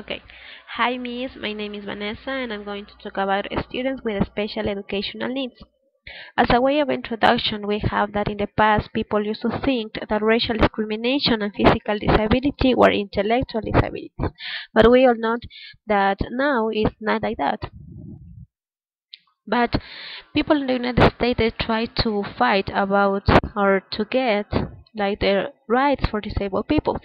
Okay. Hi, Miss. My name is Vanessa, and I'm going to talk about students with special educational needs. As a way of introduction, we have that in the past, people used to think that racial discrimination and physical disability were intellectual disabilities. But we all know that now it's not like that. But people in the United States they try to fight about or to get like their rights for disabled people.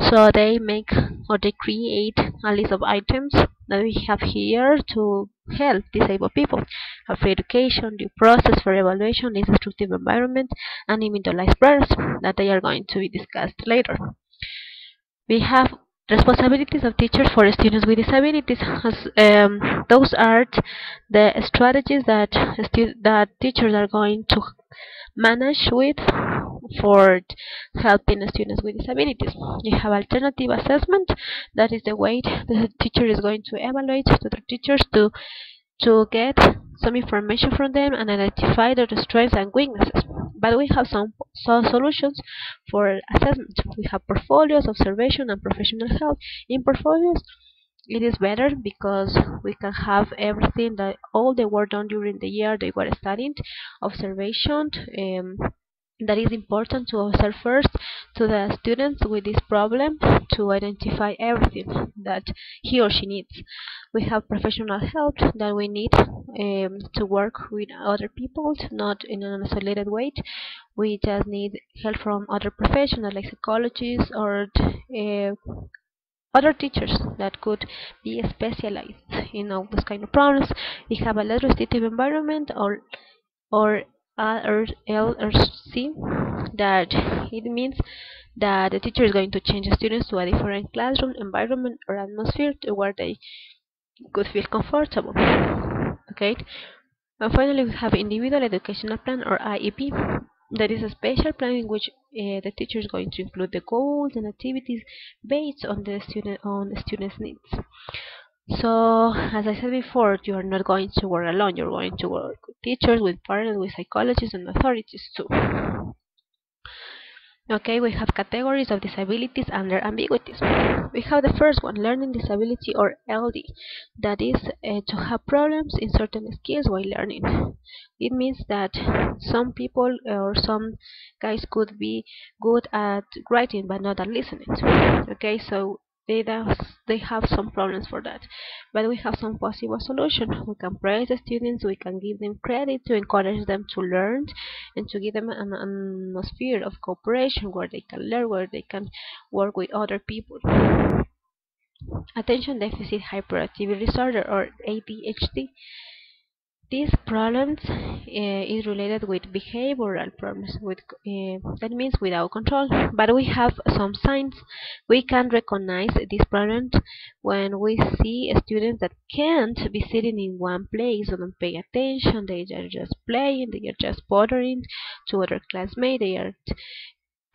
So they make or they create a list of items that we have here to help disabled people. Have free education, due process for evaluation, instructive environment, and individualized programs that they are going to be discussed later. We have responsibilities of teachers for students with disabilities. Those are the strategies that that teachers are going to manage with for helping students with disabilities. You have alternative assessment. That is the way the teacher is going to evaluate to the teachers to get some information from them and identify their strengths and weaknesses. But we have some solutions for assessment. We have portfolios, observation, and professional help. In portfolios, it is better because we can have everything that all the work done during the year they were studying. Observation, that is important to observe first to the students with this problem to identify everything that he or she needs. We have professional help that we need to work with other people, not in an isolated way. We just need help from other professionals like psychologists or other teachers that could be specialized in all those kind of problems. We have a less restrictive environment or LRC, that it means that the teacher is going to change the students to a different classroom environment or atmosphere to where they could feel comfortable. Okay, and finally we have individual educational plan or IEP. That is a special plan in which the teacher is going to include the goals and activities based on the student's needs. So, as I said before, you are not going to work alone. You're going to work with teachers, with parents, with psychologists, and authorities too. Okay, we have categories of disabilities and their ambiguities. We have the first one, learning disability or LD. That is to have problems in certain skills while learning. It means that some people or some guys could be good at writing but not at listening. Okay, so they have some problems for that, but we have some possible solutions. We can praise the students, we can give them credit to encourage them to learn and to give them an atmosphere of cooperation where they can learn, where they can work with other people. Attention deficit hyperactivity disorder or ADHD. These problems is related with behavioral problems, with that means without control. But we have some signs. We can recognize these problems when we see students that can't be sitting in one place and don't pay attention. They are just playing. They are just bothering to other classmates. They are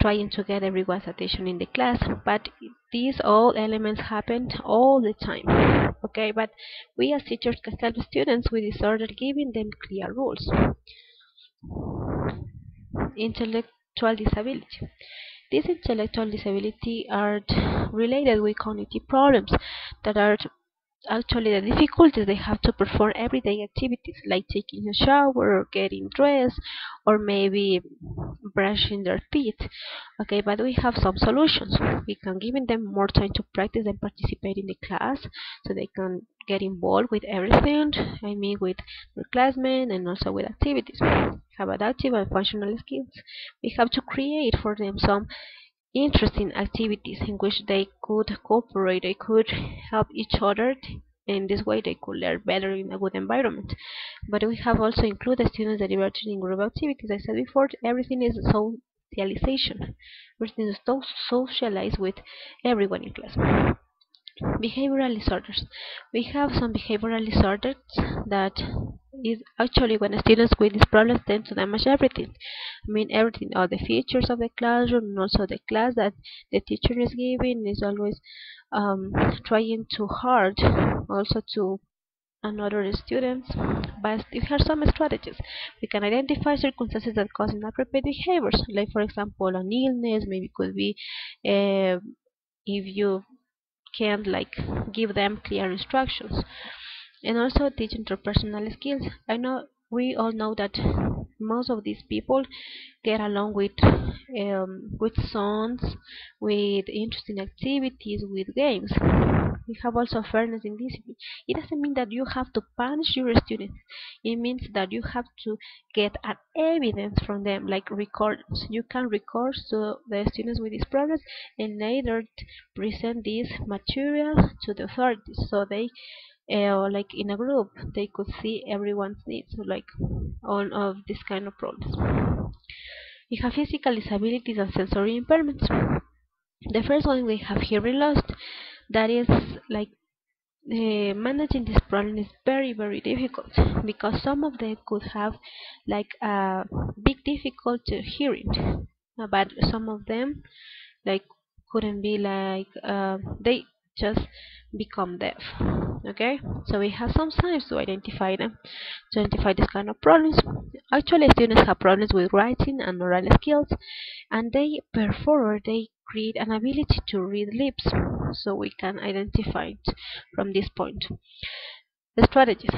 trying to get everyone's attention in the class, but these all elements happen all the time. Okay, but we as teachers can help students with disorder, giving them clear rules. Intellectual disability. These intellectual disability are related with cognitive problems that are actually the difficulties they have to perform everyday activities like taking a shower or getting dressed or maybe brushing their teeth. Okay, but we have some solutions. We can give them more time to practice and participate in the class so they can get involved with everything, I mean with their classmates and also with activities. Have adaptive and functional skills. We have to create for them some interesting activities in which they could cooperate, they could help each other. In this way, they could learn better in a good environment. But we have also included students delivered in group activities. I said before, everything is socialization. Everything is socialized with everyone in class. Behavioral disorders. We have some behavioral disorders that is actually when students with these problems tend to damage everything. I mean everything, all the features of the classroom and also the class that the teacher is giving is always trying too hard also to another students. But we have some strategies. We can identify circumstances that cause inappropriate behaviors, like for example an illness, maybe could be if you can't like give them clear instructions. And also teach interpersonal skills. I know we all know that most of these people get along with songs, with interesting activities, with games. We have also fairness in discipline. It doesn't mean that you have to punish your students. It means that you have to get an evidence from them, like recordings. You can record to the students with these problems and later present this material to the authorities, so they like in a group they could see everyone's needs, so like all of this kind of problems. We have physical disabilities and sensory impairments. The first one we have hearing loss. That is like managing this problem is very difficult because some of them could have like a big difficulty hearing, but some of them like couldn't be like they just become deaf. Okay, so we have some signs to identify them, to identify this kind of problems. Actually, students have problems with writing and oral skills, and they perform, they create an ability to read lips, so we can identify it from this point. The strategies.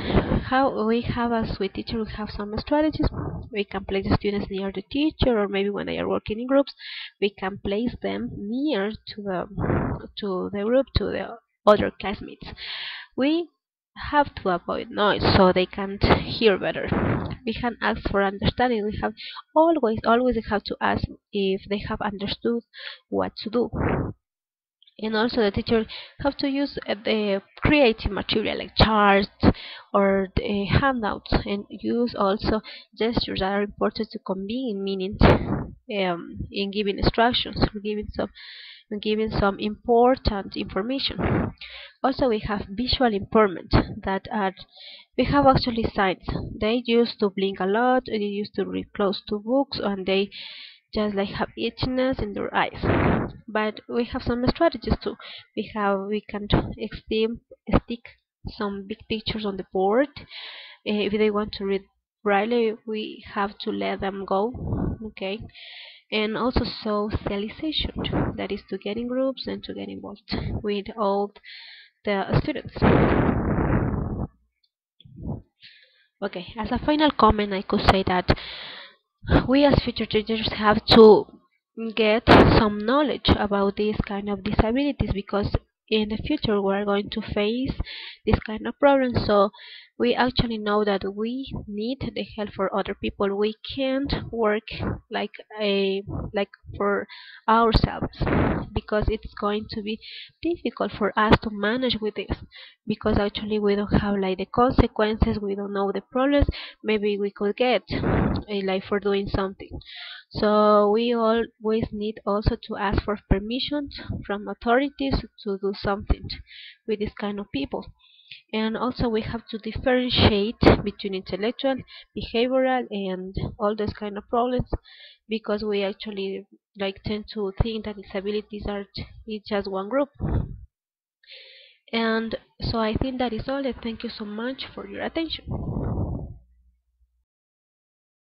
How we have, as with teacher, we have some strategies. We can place the students near the teacher, or maybe when they are working in groups, we can place them near to the group, to the other classmates. We have to avoid noise so they can't hear better. We can ask for understanding. We have always have to ask if they have understood what to do. And also the teacher have to use the creative material like charts or the handouts, and use also gestures that are important to convey meaning in giving instructions, giving some important information. Also, we have visual impairment that are, we have actually signs. They used to blink a lot, they used to read close to books, and they just like have itchiness in their eyes. But we have some strategies too. We can stick some big pictures on the board. If they want to read braille, we have to let them go. Okay, and also socialization, that is to get in groups and to get involved with all the students. Okay, as a final comment, I could say that we as future teachers have to get some knowledge about these kind of disabilities, because in the future we are going to face this kind of problems. So we actually know that we need the help for other people. We can't work like a like for ourselves, because it's going to be difficult for us to manage with this, because actually we don't have like the consequences, we don't know the problems maybe we could get like for doing something. So we always need also to ask for permission from authorities to do something with this kind of people. And also we have to differentiate between intellectual, behavioral, and all those kind of problems, because we actually like tend to think that disabilities are it's just one group. And so I think that is all, and thank you so much for your attention.